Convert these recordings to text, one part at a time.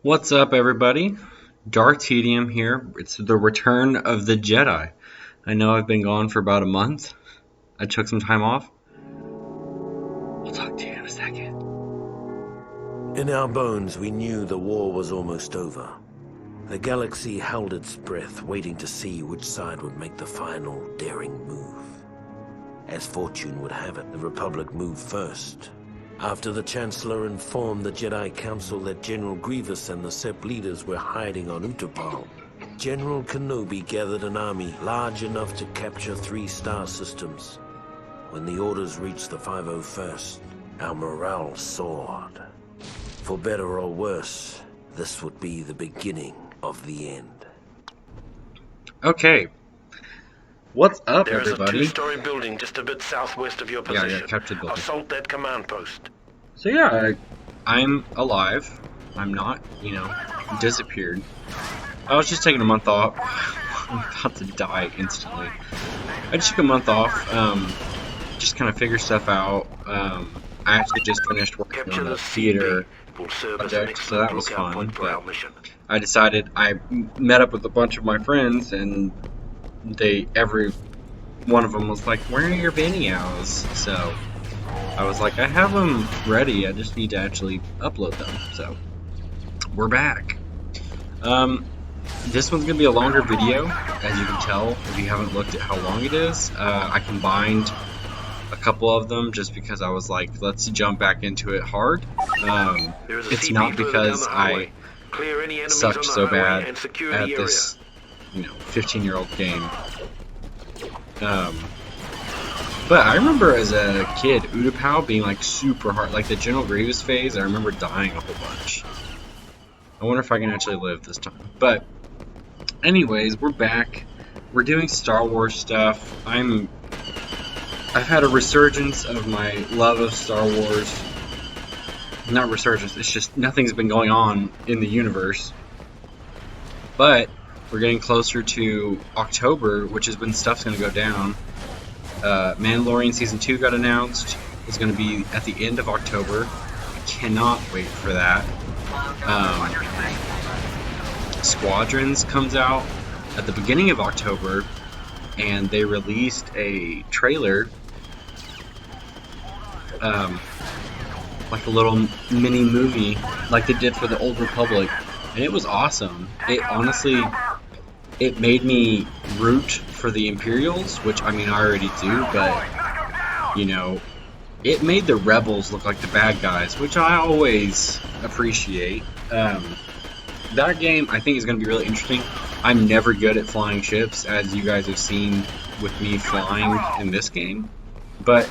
What's up, everybody? Darth Tedium here. It's the return of the Jedi. I know I've been gone for about a month. I took some time off. I'll talk to you in a second. In our bones, we knew the war was almost over. The galaxy held its breath, waiting to see which side would make the final, daring move. As fortune would have it, the Republic moved first. After the Chancellor informed the Jedi Council that General Grievous and the Sept leaders were hiding on Utapau, General Kenobi gathered an army large enough to capture 3 star systems. When the orders reached the 501st, our morale soared. For better or worse, this would be the beginning of the end. Okay. What's up, everybody? There's a 2-story building just a bit southwest of your position. Yeah, captured building. Assault that command post. So yeah, I'm alive. I'm not, disappeared. I was just taking a month off. I'm about to die instantly. I just took a month off, just kind of figure stuff out. I actually just finished working on a theater project, so that was fun. But I decided, I met up with a bunch of my friends, and every one of them was like, "Where are your videos?" So I was like, I have them ready, I just need to actually upload them. So we're back. This one's gonna be a longer video, as you can tell if you haven't looked at how long it is. I combined a couple of them just because I was like, let's jump back into it hard. It's not because I sucked so bad at this 15-year-old game. But I remember as a kid, Utapau being like super hard, like the General Grievous phase. I remember dying a whole bunch. I wonder if I can actually live this time. But anyways, we're back. We're doing Star Wars stuff. I've had a resurgence of my love of Star Wars. Not resurgence, it's just nothing's been going on in the universe. But we're getting closer to October, which is when stuff's going to go down. Mandalorian Season 2 got announced. It's going to be at the end of October. I cannot wait for that. Squadrons comes out at the beginning of October, and they released a trailer, like a little mini movie, like they did for the Old Republic, and it was awesome. It made me root for the Imperials, which, I already do, but, it made the Rebels look like the bad guys, which I always appreciate. That game, I think, is going to be really interesting. I'm never good at flying ships, as you guys have seen with me flying in this game. But,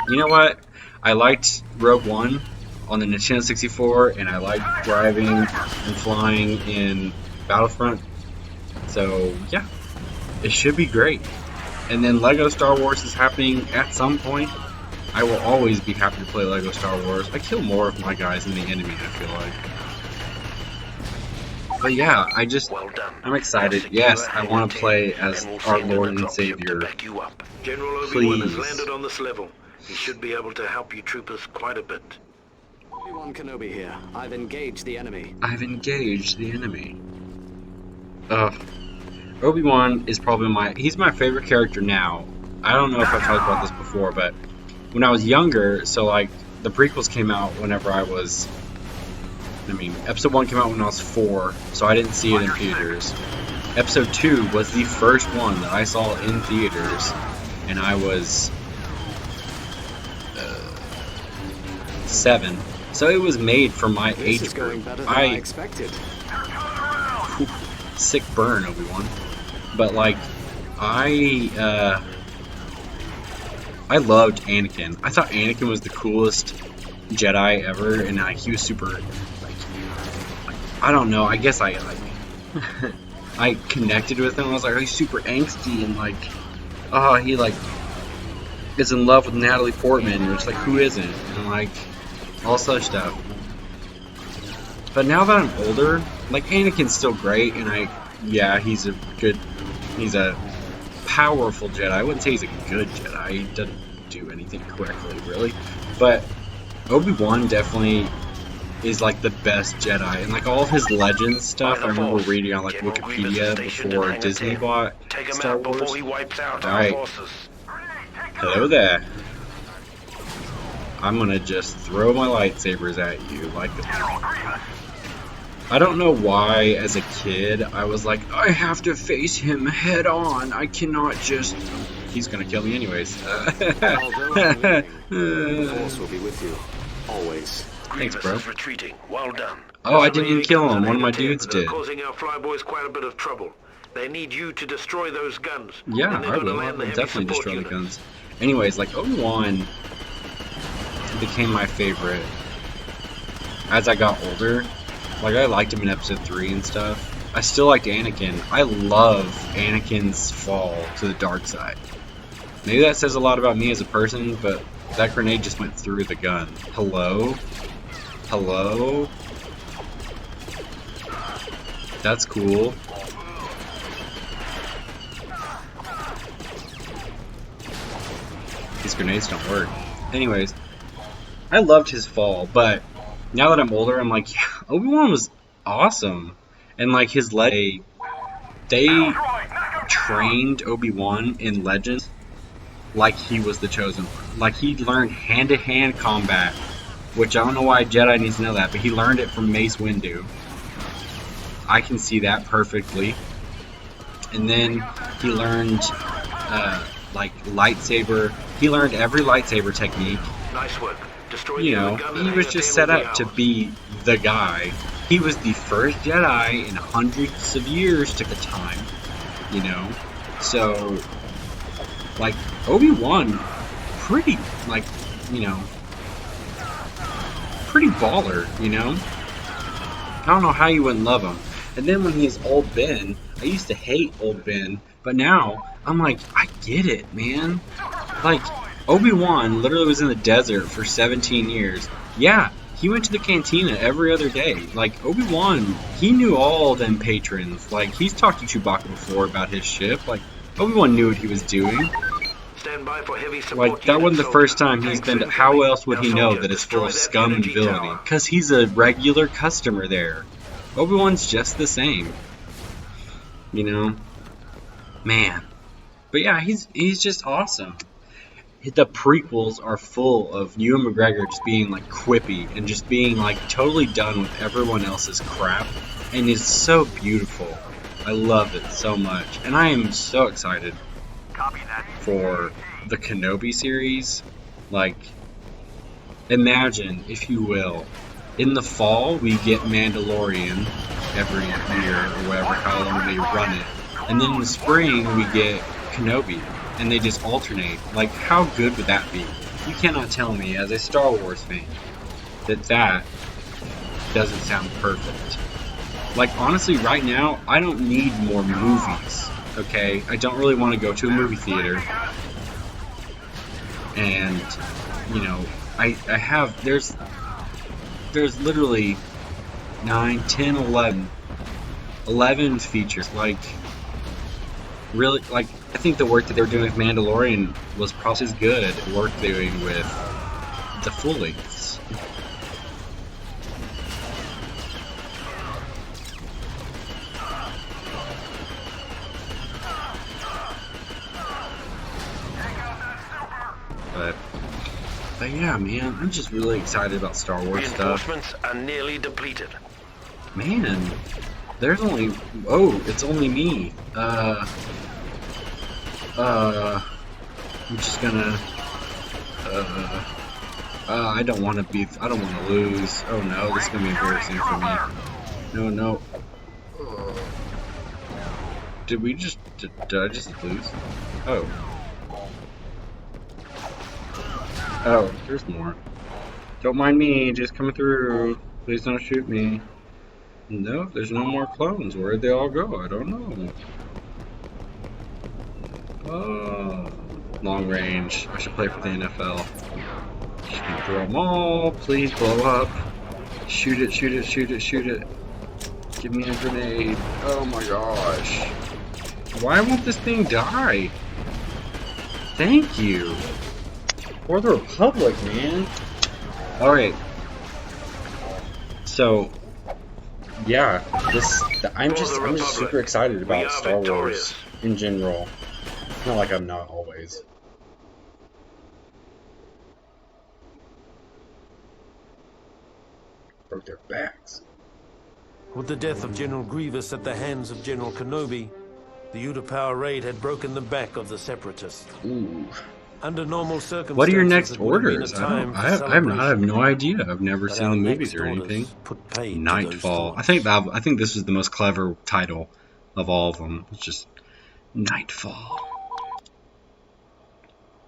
you know what? I liked Rogue One on the Nintendo 64, and I liked driving and flying in Battlefront. So, yeah, it should be great. And then Lego Star Wars is happening at some point. I will always be happy to play Lego Star Wars. I kill more of my guys than the enemy, I feel like. But yeah, I'm excited. Yes, I want to play as our Lord and Savior. General Obi-Wan has landed on this level. He should be able to help you troopers quite a bit. Obi-Wan Kenobi here. I've engaged the enemy. Obi-Wan is probably he's my favorite character now. I don't know if I've talked about this before, but when I was younger, so like the prequels came out whenever Episode 1 came out when I was 4, so I didn't see it in theaters. Episode 2 was the first one that I saw in theaters, and I was 7. So it was made for my age group. I expected. Sick burn, Obi-Wan. But like, I loved Anakin. I thought Anakin was the coolest Jedi ever, and he was super, I don't know, I guess I connected with him. I was like, he's super angsty, and he is in love with Natalie Portman, and you're just like, who isn't? And all such stuff. But now that I'm older, Anakin's still great, and he's a powerful Jedi. I wouldn't say he's a good Jedi. He doesn't do anything correctly, really. But Obi-Wan definitely is like the best Jedi, and like all of his legends stuff. I remember reading on like Wikipedia before Disney bought Star Wars. Alright, hello there. I'm gonna just throw my lightsabers at you like I don't know why as a kid I was like, I have to face him head on. I cannot just... He's gonna kill me anyways. The Force will be with you, always. Thanks, bro. Retreating. Well done. Oh, I didn't even kill him. One of my dudes did. Causing our flyboys quite a bit of trouble. They need you to destroy those guns. Yeah, I will. I will definitely destroy the guns. Anyways, like Obi-Wan became my favorite as I got older. Like I liked him in Episode 3 and stuff. I still liked Anakin. I love Anakin's fall to the dark side. Maybe that says a lot about me as a person, but that grenade just went through the gun. Hello? Hello? That's cool. These grenades don't work. Anyways, I loved his fall, but now that I'm older, I'm like, yeah, Obi-Wan was awesome. And like his they trained Obi-Wan in Legends like he was the chosen one. Like he learned hand-to-hand combat, which I don't know why Jedi needs to know that, but he learned it from Mace Windu. I can see that perfectly. And then he learned like lightsaber. He learned every lightsaber technique. Nice work. You know, he was just set up to be the guy. He was the first Jedi in hundreds of years to the time, you know. So, like, Obi-Wan, pretty, like, you know, pretty baller, you know. I don't know how you wouldn't love him. And then when he's Old Ben, I used to hate Old Ben, but now I'm like, I get it, man. Like, Obi-Wan literally was in the desert for 17 years. Yeah, he went to the cantina every other day. Like, Obi-Wan, he knew all them patrons. Like, he's talked to Chewbacca before about his ship. Like, Obi-Wan knew what he was doing. Stand by for heavy support. Like, that wasn't the first time he's been to... How else would he know that it's full of scum and villainy? Because he's a regular customer there. Obi-Wan's just the same. You know? Man. But yeah, he's just awesome. The prequels are full of Ewan McGregor just being like quippy and just being like totally done with everyone else's crap, and it's so beautiful. I love it so much, and I am so excited for the Kenobi series. Like, imagine, if you will, in the fall we get Mandalorian every year or whatever, how long they run it, and then in the spring we get Kenobi. And they just alternate. Like, how good would that be? You cannot tell me, as a Star Wars fan, that doesn't sound perfect. Like, honestly, right now, I don't need more movies, okay? I don't really want to go to a movie theater. And, you know, I have, there's literally 9, 10, 11 features, like, really, like, I think the work that they were doing with Mandalorian was probably as good work doing with the full lengths. But yeah, man, I'm just really excited about Star Wars stuff. Reinforcements are nearly depleted. Man, there's only... Oh, it's only me. I'm just gonna, I don't want to lose. Oh no, this is gonna be embarrassing for me. No. Did I just lose? Oh, there's more. Don't mind me, just coming through. Please don't shoot me. No, there's no more clones. Where'd they all go? I don't know. Oh, long range. I should play for the NFL. Just gonna throw them all. Please blow up. Shoot it, shoot it, shoot it, shoot it. Give me a grenade. Oh my gosh. Why won't this thing die? Thank you. For the Republic, man. Alright. So, yeah, I'm For just the super Republic, excited we about are Star victorious. Wars in general. Not like I'm not always. Broke their backs. With the death of General Grievous at the hands of General Kenobi, the Utapau raid had broken the back of the Separatists. Ooh. Under normal circumstances, What are your next it would have been a orders? time for I celebration. have no idea. I've never But seen our the movies next or anything. orders put paid to those Nightfall. thoughts. I think this was the most clever title of all of them. It's just Nightfall.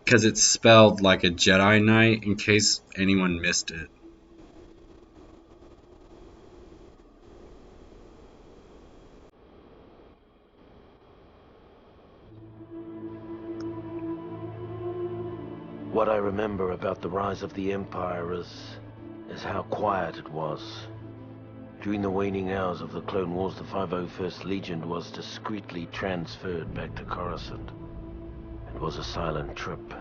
Because it's spelled like a Jedi Knight in case anyone missed it. What I remember about the rise of the Empire is how quiet it was. During the waning hours of the Clone Wars, the 501st Legion was discreetly transferred back to Coruscant. It was a silent trip.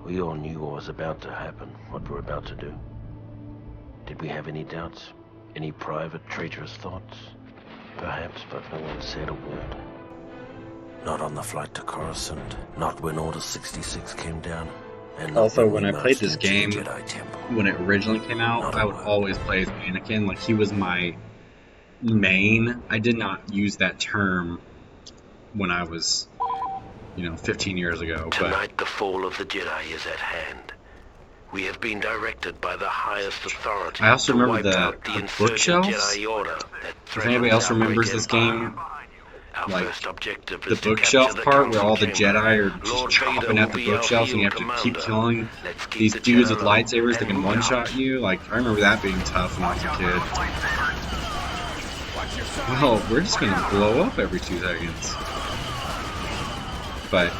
We all knew what was about to happen, what we're about to do. Did we have any doubts? Any private, traitorous thoughts? Perhaps, but no one said a word. Not on the flight to Coruscant, not when Order 66 came down. And Also, not when I we played marched this into the game, Jedi Temple. when it originally came out, I would always play as Anakin. Like, he was my main. I did not use that term when I was, 15 years ago. But Tonight the fall of the Jedi is at hand. We have been directed by the highest authority I also to remember wipe the out the insurgent bookshelves. Jedi Order that If anybody else remembers this game, Our like, first objective the is to bookshelf capture the part where council all the chamber. Jedi are just Lord chopping Vader at the will be our bookshelves, and you have field to keep commander. killing Let's keep these the dudes with general lightsabers that and can move one-shot out. you. Like, I remember that being tough when I was a kid. Well, we're just gonna blow up every 2 seconds. But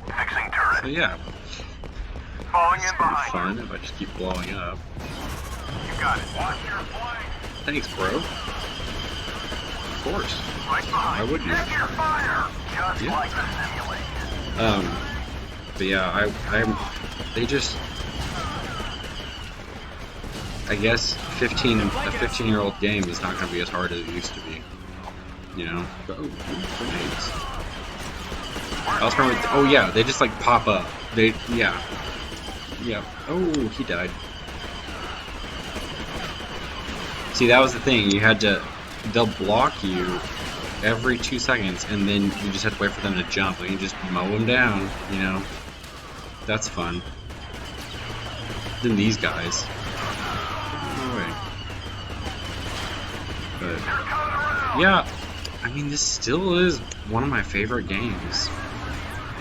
Fixing turret. so yeah, Falling in it's gonna be behind fun if I just keep blowing up. you. You got it. Watch your flank. Thanks, bro. Of course. Right behind. I would be. Check your fire. Just Yeah. like the simulation. But yeah, they just, I guess, a 15-year-old game is not going to be as hard as it used to be, But, grenades. I also remember, oh yeah, they just like pop up. Yeah. Oh, he died. See, that was the thing. They'll block you every 2 seconds, and then you just have to wait for them to jump, and you just mow them down, That's fun. Then these guys. No way. But, yeah, I mean, this still is one of my favorite games.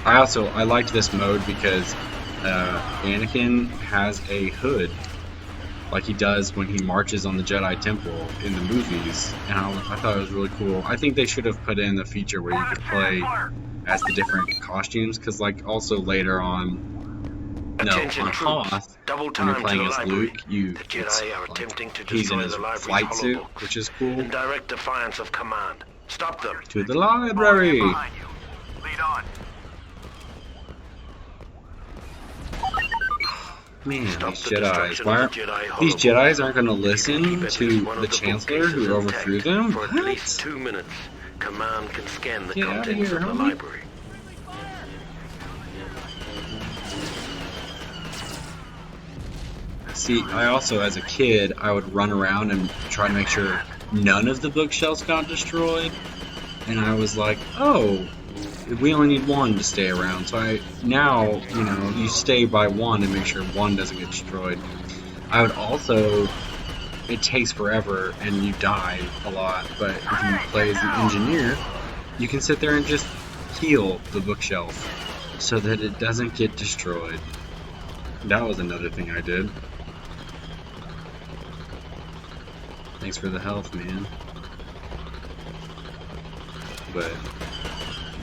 I liked this mode because Anakin has a hood, like he does when he marches on the Jedi Temple in the movies, and I thought it was really cool. I think they should have put in the feature where you could play as the different costumes, because like also later on, Attention on troops. Hoth, Double when you're time playing to the as library. Luke, The Jedi are attempting to he's in destroy his the library's flight suit, holobooks which is cool. in direct defiance of command. Stop them. To the library. Behind you. Lead on. Man, Stop these the Jedis. destruction Why of aren't the Jedi these holobooks. Jedis aren't going to Keep listen at least to one of the the Chancellor bookcases who overthrew intact them? For at What? least 2 minutes, command can scan the Get outta contents here, of the homie. library. See, I also, as a kid, I would run around and try to make sure none of the bookshelves got destroyed. And I was like, oh, we only need one to stay around. So now, you stay by one and make sure one doesn't get destroyed. I would also, it takes forever and you die a lot, but if you play as an engineer, you can sit there and just heal the bookshelf so that it doesn't get destroyed. That was another thing I did. Thanks for the health, man. But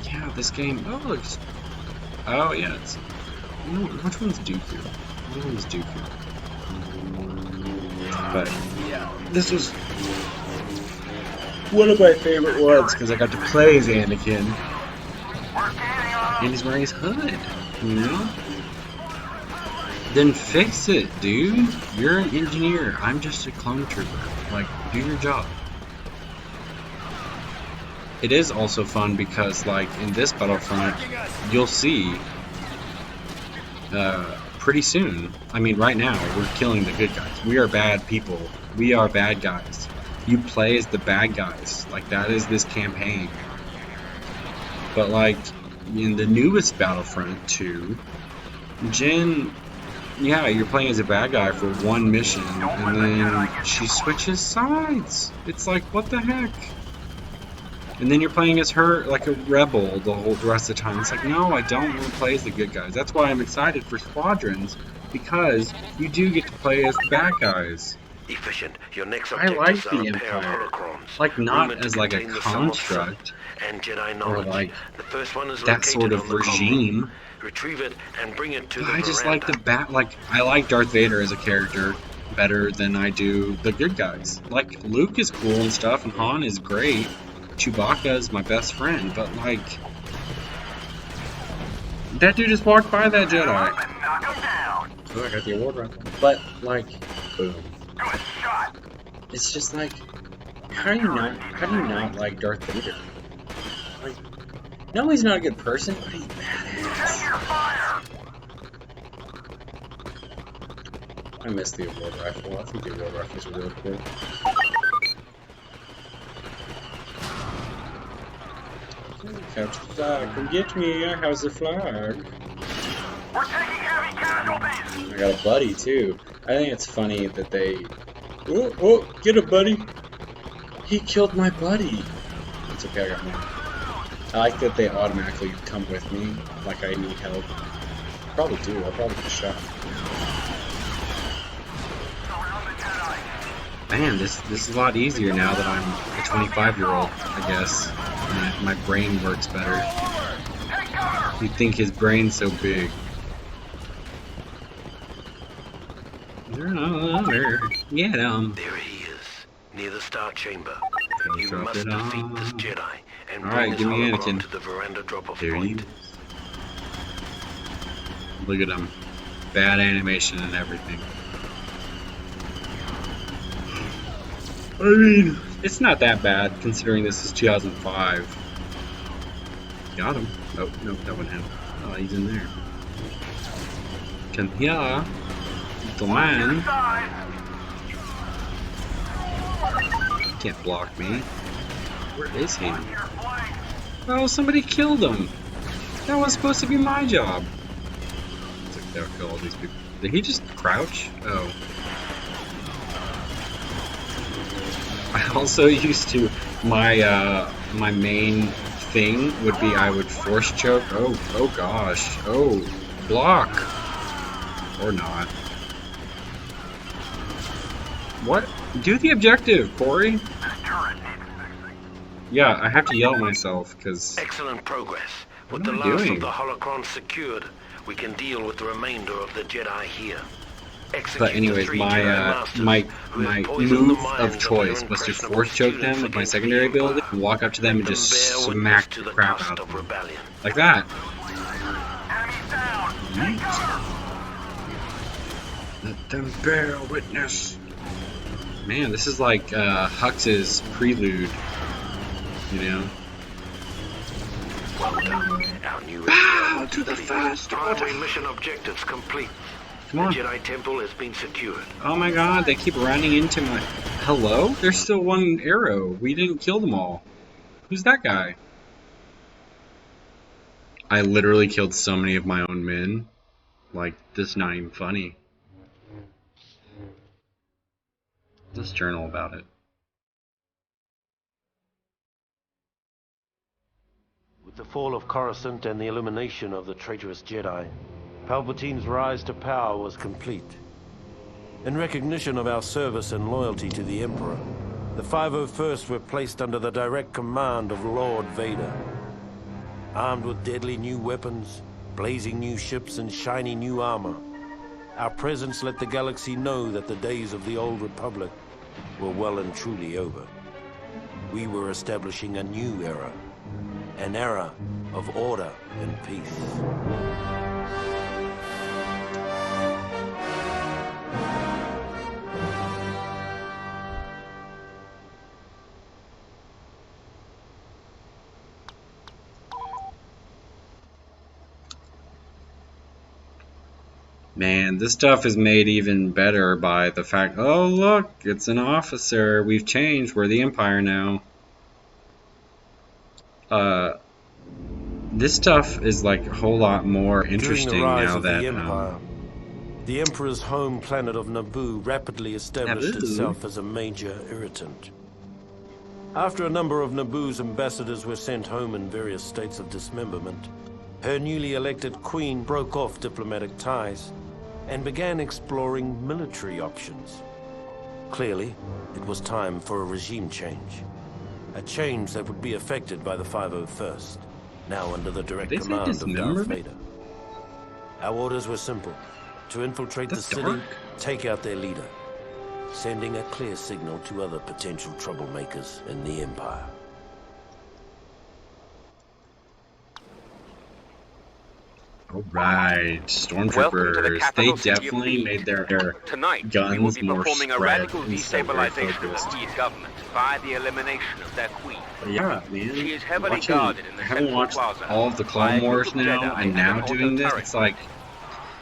yeah, this game. Oh yeah, it's. Which one's Dooku? Which one's Dooku? But yeah, this was one of my favorite ones because I got to play as Anakin. And he's wearing his hood, you know? Then fix it, dude. You're an engineer. I'm just a clone trooper. Like, do your job. It is also fun because, like, in this Battlefront, you'll see pretty soon. I mean, right now, we're killing the good guys. We are bad people. We are bad guys. You play as the bad guys. Like, that is this campaign. But, like, in the newest Battlefront 2, Jin, yeah, you're playing as a bad guy for one mission, and then she switches sides. It's like, what the heck? And then you're playing as her, like a rebel, the rest of the time. It's like, no, I don't want to play as the good guys. That's why I'm excited for Squadrons, because you do get to play as bad guys. Efficient. Your next I like objectives are the a pair of Empire. holocrons, Like, not rumored to as like a contain the Sum of Sun construct, and Jedi or knowledge. like The first one is that located sort of on the regime. comm. Retrieve it and bring it to the I just veranda. like the like I like Darth Vader as a character better than I do the good guys. Like, Luke is cool and stuff, and Han is great. Chewbacca is my best friend, but like, that dude just walked by that Jedi. Knock him down. Oh, I got the award right. But like, boom. Good shot. It's just like, how do you not like Darth Vader? Like, no, he's not a good person, but he's badass. Take your fire. I miss the award rifle. I think the award rifles are really cool. Capture the flag. Come get me. I have the flag. We're taking heavy casualties. I got a buddy too. I think it's funny that they. Oh, get a buddy. He killed my buddy. It's okay, I got more. I like that they automatically come with me, like I need help. Probably do. I'll probably get shot. Around the Jedi. Man, this is a lot easier now that I'm a 25-year-old, I guess. My brain works better. Take cover. You'd think his brain's so big. Get him. There he is, near the Star Chamber. You Drop must it defeat on. this Jedi and All bring right, his give me hologram Anakin. to the veranda drop-off There he point. is. Look at him. Bad animation and everything. I mean, it's not that bad considering this is 2005. Got him. Oh, no, that wasn't him. Oh, he's in there. Come here. The man. Side. Can't block me. Where is he? Your flank. Oh, somebody killed him. That was supposed to be my job. It's like they'll kill all these people. Did he just crouch? Oh. I also used to, my main thing would be I would force choke. Oh gosh. Oh, block. Or not. What? Do the objective, Corey. This turret needs fixing. Yeah, I have to yell at myself, because... Excellent progress. With What the am I last doing? of the holocrons secured, we can deal with the remainder of the Jedi here. Execute But the anyways, 3 my Jedi masters my who have my poisoned move the minds of their choice was to impressionable force choke them students with my against the secondary Empire. ability, walk up to them and Let just them bear smack witness to the the crap dust out of of them. rebellion. Like that. Enemies down. Take cover. Let them bear witness. Man, this is like Hux's prelude, you know? Well done. Our new Bow experiment to the is first order. primary mission objectives complete. Come on. The Jedi Temple has been secured. Oh my god, they keep running into my... Hello? There's still one arrow. We didn't kill them all. Who's that guy? I literally killed so many of my own men. Like, this is not even funny. Let's journal about it. With the fall of Coruscant and the elimination of the traitorous Jedi, Palpatine's rise to power was complete. In recognition of our service and loyalty to the Emperor, the 501st were placed under the direct command of Lord Vader. Armed with deadly new weapons, blazing new ships, and shiny new armor, our presence let the galaxy know that the days of the old Republic were well and truly over. We were establishing a new era, An era of order and peace. Man, this stuff is made even better by the fact, oh look, it's an officer. We've changed. We're the Empire now. This stuff is like a whole lot more interesting During the rise now of that the Empire, the Emperor's home planet of Naboo rapidly established Naboo? itself as a major irritant. After a number of Naboo's ambassadors were sent home in various states of dismemberment, her newly elected queen broke off diplomatic ties and began exploring military options. Clearly, it was time for a regime change. A change that would be affected by the 501st, now under the direct They say command of Darth dismemberment? Vader. Our orders were simple: to infiltrate the That's city, dark. take out their leader, sending a clear signal to other potential troublemakers in the Empire. Alright, Stormtroopers, they definitely made their Tonight, we will guns be more performing a spread radical and so very destabilization of focused. the Swede government by the elimination of their queen. But yeah, man, She is heavily guarded in the having central watched plaza all of the by Clone a group Wars of now, Jedi and now and doing this, auto it's like,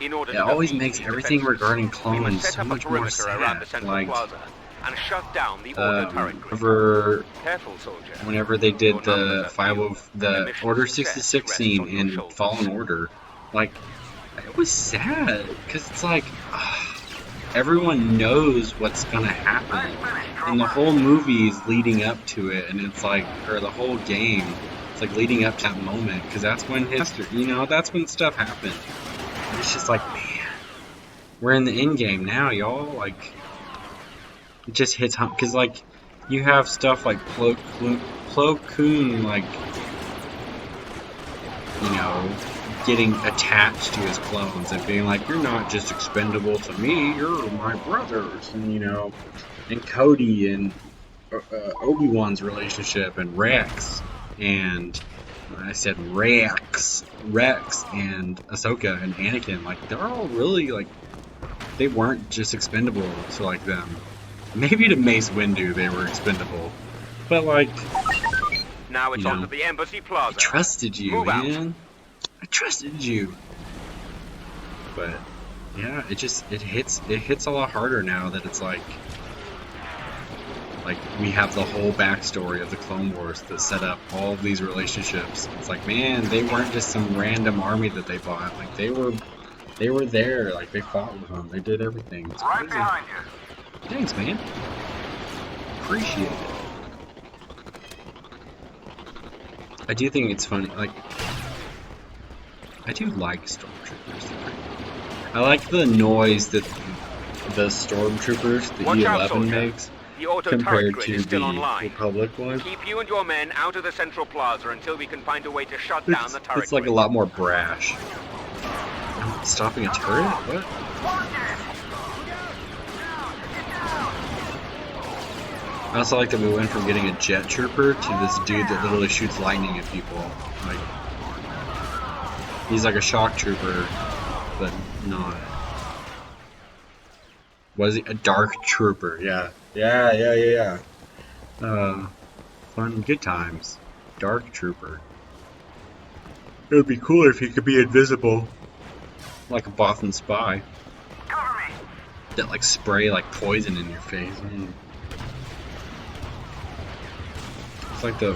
In order it to always defeat makes these everything defenses, regarding we will clones set so up a much more perimeter around the sad. central Like, plaza and shut down the auto turret grid. Careful, soldier. whenever they did Your the numbers are few. the Mission Order success 66 rests scene on your in shoulders. Fallen Order, like, it was sad, because it's like, everyone knows what's gonna happen, and the whole movie is leading up to it, and it's like, or the whole game, it's like leading up to that moment, because that's when history, that's when stuff happened. And it's just like, man, we're in the end game now, y'all. Like, it just hits home, because like, you have stuff like Plo Koon, like, getting attached to his clones and being like, you're not just expendable to me, you're my brothers, and Cody and Obi-Wan's relationship, and Rex, and I said Rex and Ahsoka and Anakin, like, they're all really, like, they weren't just expendable to, like, them. Maybe to Mace Windu they were expendable, but, like, Now it's on to the Embassy I Plaza. trusted you, Move out. man. I trusted you. But yeah, it hits a lot harder now that it's like we have the whole backstory of the Clone Wars that set up all of these relationships. It's like, man, they weren't just some random army that they bought. Like, they were there. Like, they fought with them. They did everything. It's Right crazy. behind you. Thanks, man. Appreciate it. I do think it's funny. Like, I do like Stormtroopers. I like the noise that the Stormtroopers, the Watch out, E11 soldier. makes, The auto turret compared grid to is still the online. Republic one. Keep you and your men out of the central plaza until we can find a way to shut down the turret It's like a grid. lot more brash. Stopping a turret? What? I also like that we went from getting a jet trooper to this dude that literally shoots lightning at people. Like, he's like a shock trooper, but not. Was he a dark trooper? Yeah. Fun, good times. Dark trooper. It would be cooler if he could be invisible, like a Bothan spy. Cover me. That like spray like poison in your face. It's like Roger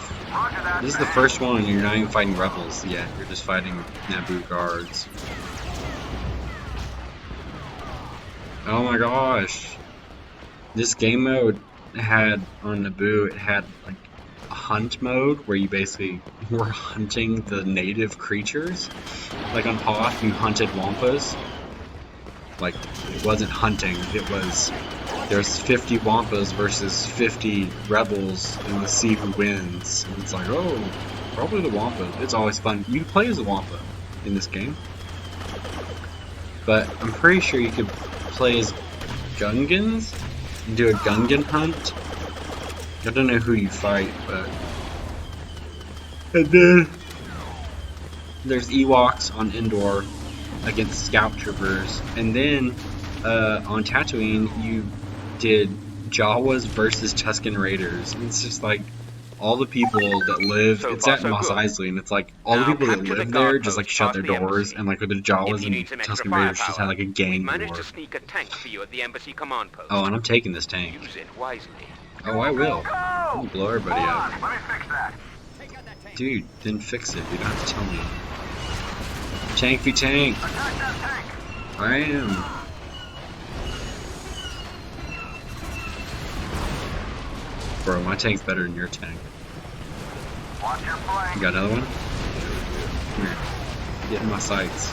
that. this is the first one and you're not even fighting rebels yet. You're just fighting Naboo guards. Oh my gosh. This game mode had, on Naboo, it had like a hunt mode where you basically were hunting the native creatures. Like on Hoth, you hunted Wampas. Like, it wasn't hunting, it was, there's 50 Wampas versus 50 rebels, and let's see who wins. And it's like, oh, probably the Wampa. It's always fun. You can play as a Wampa in this game. But I'm pretty sure you could play as Gungans and do a Gungan hunt. I don't know who you fight, but And then there's Ewoks on Endor against Scout Troopers. And then on Tatooine, you did Jawas versus Tusken Raiders. And it's just like all the people that live. It's at Mos Eisley, and it's like all the people that live there just like shut their doors, and like the Jawas and Tusken Raiders just had like a gang war. Managed to sneak a tank for you at the embassy command post. Oh, and I'm taking this tank. Use it wisely. Oh, I will. I'll blow everybody up. Let me fix that. Dude, then fix it. You don't have to tell me. Tank v tank. Attack that tank. I am. Bro, my tank's better than your tank. Watch your flank. You got another one? Come here. Get in my sights.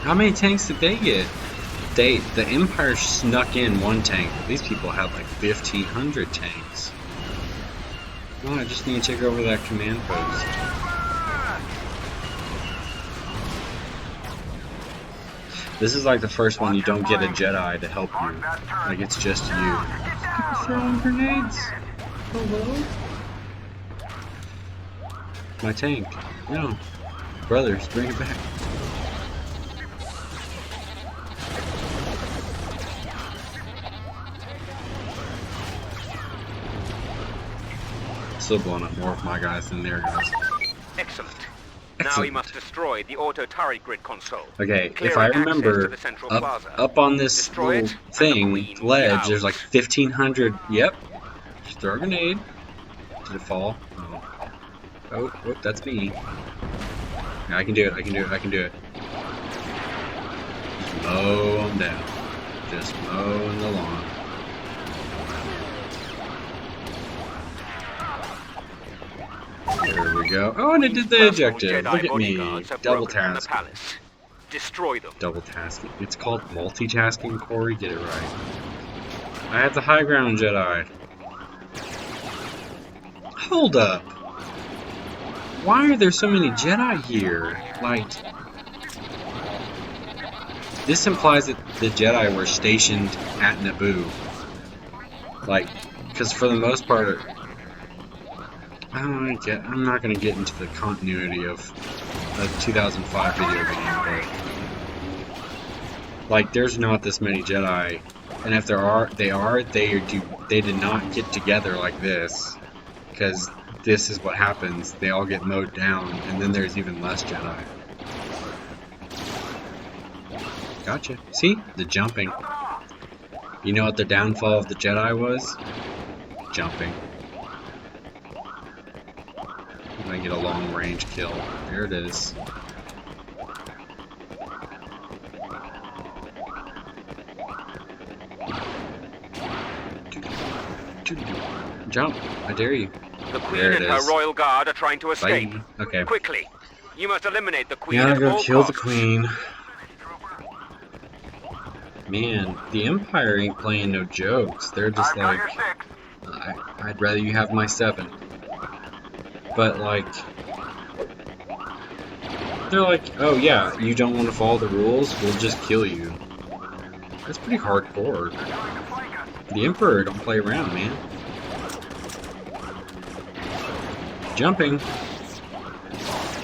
How many tanks did they get? The Empire snuck in one tank. These people had like 1,500 tanks. No, I just need to take over that command post. This is like the first one you don't get a Jedi to help you. Like it's just you. Throwing grenades. Hello? My tank. No. Brothers, bring it back. Still blowing up more of my guys than their guys. Excellent. Now we must destroy the auto turret grid console. Okay, Clearing if I access remember, to the central plaza. up on this Destroy little it, and the thing, queen will be ledge, ours. there's like 1,500. Yep. Just throw a grenade. Did it fall? Oh. Oh, that's me. Yeah, I can do it. I can do it. I can do it. Just mow them down. Just mowing the lawn. There we go. Oh, and it did the objective. Look at me. Double task. Destroy them. Double tasking. It's called multitasking, Corey. Get it right. I have the high ground, Jedi. Hold up. Why are there so many Jedi here? Like, this implies that the Jedi were stationed at Naboo. Like, because for the most part, I'm not gonna get into the continuity of a 2005 video game, but like, there's not this many Jedi, and if there are, they did not get together like this, because this is what happens. They all get mowed down, and then there's even less Jedi. Gotcha. See? The jumping. You know what the downfall of the Jedi was? Jumping. I get a long range kill. There it is. Jump! I dare you. The Queen and her royal guard are trying to escape. Bye. Okay. Quickly! You must eliminate the Queen Yeah, at go all kill the costs. Queen. Man, the Empire ain't playing no jokes. They're just like, I'd rather you have my 7. But like, they're like, oh yeah, you don't want to follow the rules? We'll just kill you. That's pretty hardcore. The Emperor don't play around, man. Jumping.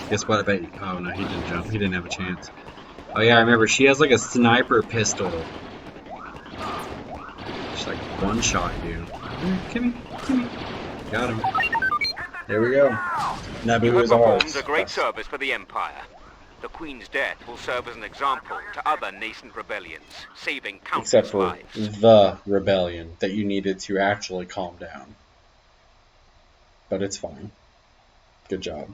Guess what? I bet. Oh no, he didn't jump. He didn't have a chance. Oh yeah, I remember. She has like a sniper pistol. Just like one shot you. Come here. Got him. There we go. Naboo You have is ours. performed a great service for the Empire. The Queen's death will serve as an example to other nascent rebellions, saving countless Except for lives. the rebellion that you needed to actually calm down. But it's fine. Good job.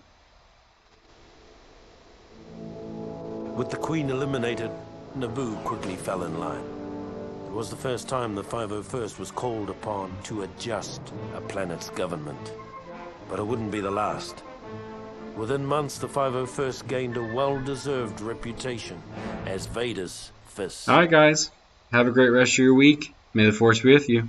With the Queen eliminated, Naboo quickly fell in line. It was the first time the 501st was called upon to adjust a planet's government. But it wouldn't be the last. Within months, the 501st gained a well-deserved reputation as Vader's fist. Alright guys, have a great rest of your week. May the Force be with you.